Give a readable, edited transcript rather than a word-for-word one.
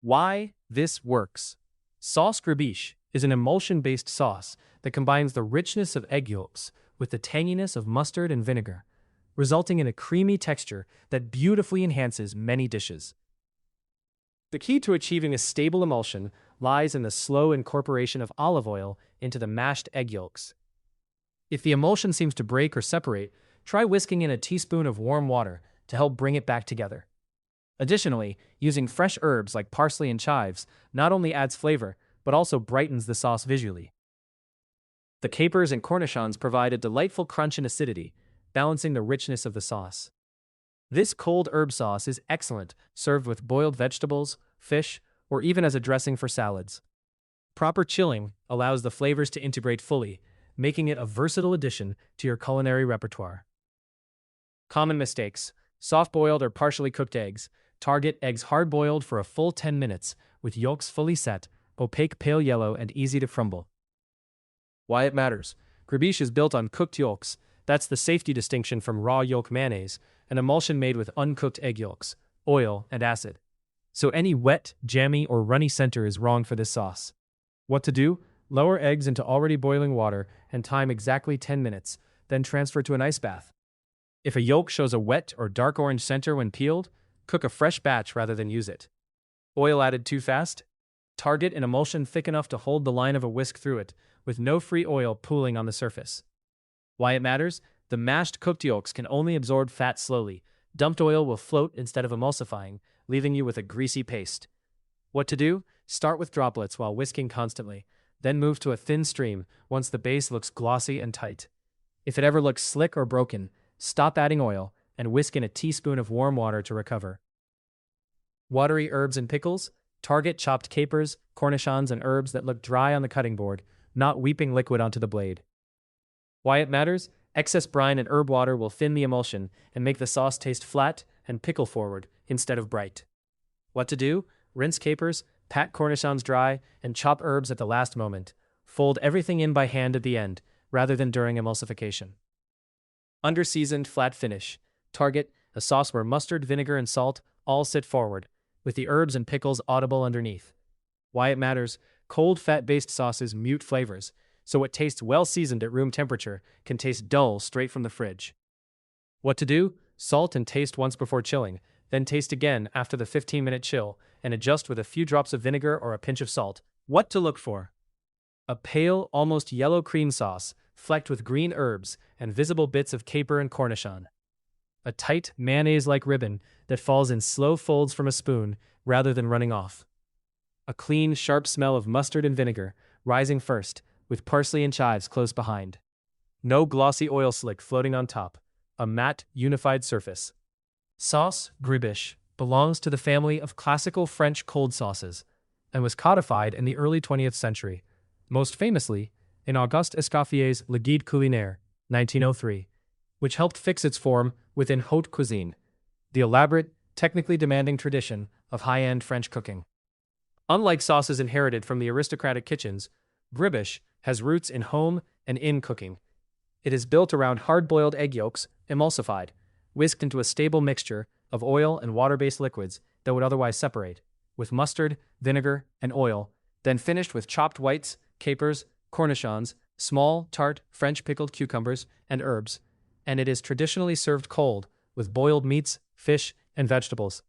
Why this works. Sauce Gribiche is an emulsion-based sauce that combines the richness of egg yolks with the tanginess of mustard and vinegar, resulting in a creamy texture that beautifully enhances many dishes. The key to achieving a stable emulsion lies in the slow incorporation of olive oil into the mashed egg yolks. If the emulsion seems to break or separate, try whisking in a teaspoon of warm water to help bring it back together. Additionally, using fresh herbs like parsley and chives not only adds flavor, but also brightens the sauce visually. The capers and cornichons provide a delightful crunch and acidity, balancing the richness of the sauce. This cold herb sauce is excellent served with boiled vegetables, fish, or even as a dressing for salads. Proper chilling allows the flavors to integrate fully, making it a versatile addition to your culinary repertoire. Common mistakes: soft-boiled or partially cooked eggs. Target eggs hard-boiled for a full 10 minutes, with yolks fully set, opaque pale yellow and easy to crumble. Why it matters. Gribiche is built on cooked yolks. That's the safety distinction from raw yolk mayonnaise, an emulsion made with uncooked egg yolks, oil, and acid. So any wet, jammy, or runny center is wrong for this sauce. What to do? Lower eggs into already boiling water and time exactly 10 minutes, then transfer to an ice bath. If a yolk shows a wet or dark orange center when peeled, cook a fresh batch rather than use it. Oil added too fast? Target an emulsion thick enough to hold the line of a whisk through it, with no free oil pooling on the surface. Why it matters? The mashed cooked yolks can only absorb fat slowly. Dumped oil will float instead of emulsifying, leaving you with a greasy paste. What to do? Start with droplets while whisking constantly, then move to a thin stream once the base looks glossy and tight. If it ever looks slick or broken, stop adding oil and whisk in a teaspoon of warm water to recover. Watery herbs and pickles. Target chopped capers, cornichons, and herbs that look dry on the cutting board, not weeping liquid onto the blade. Why it matters? Excess brine and herb water will thin the emulsion and make the sauce taste flat and pickle forward instead of bright. What to do? Rinse capers, pat cornichons dry, and chop herbs at the last moment. Fold everything in by hand at the end, rather than during emulsification. Under-seasoned flat finish. Target a sauce where mustard, vinegar, and salt all sit forward, with the herbs and pickles audible underneath. Why it matters? Cold fat-based sauces mute flavors, so what tastes well-seasoned at room temperature can taste dull straight from the fridge. What to do? Salt and taste once before chilling, then taste again after the 15-minute chill, and adjust with a few drops of vinegar or a pinch of salt. What to look for? A pale, almost yellow cream sauce, flecked with green herbs and visible bits of caper and cornichon. A tight, mayonnaise-like ribbon that falls in slow folds from a spoon rather than running off. A clean, sharp smell of mustard and vinegar, rising first, with parsley and chives close behind. No glossy oil slick floating on top. A matte, unified surface. Sauce Gribiche belongs to the family of classical French cold sauces and was codified in the early 20th century, most famously in Auguste Escoffier's Le Guide Culinaire, 1903, which helped fix its form within haute cuisine, the elaborate, technically demanding tradition of high-end French cooking. Unlike sauces inherited from the aristocratic kitchens, Gribiche has roots in home and inn cooking. It is built around hard-boiled egg yolks, emulsified, whisked into a stable mixture of oil and water-based liquids that would otherwise separate, with mustard, vinegar, and oil, then finished with chopped whites, capers, cornichons, small, tart, French pickled cucumbers, and herbs, and it is traditionally served cold, with boiled meats, fish, and vegetables.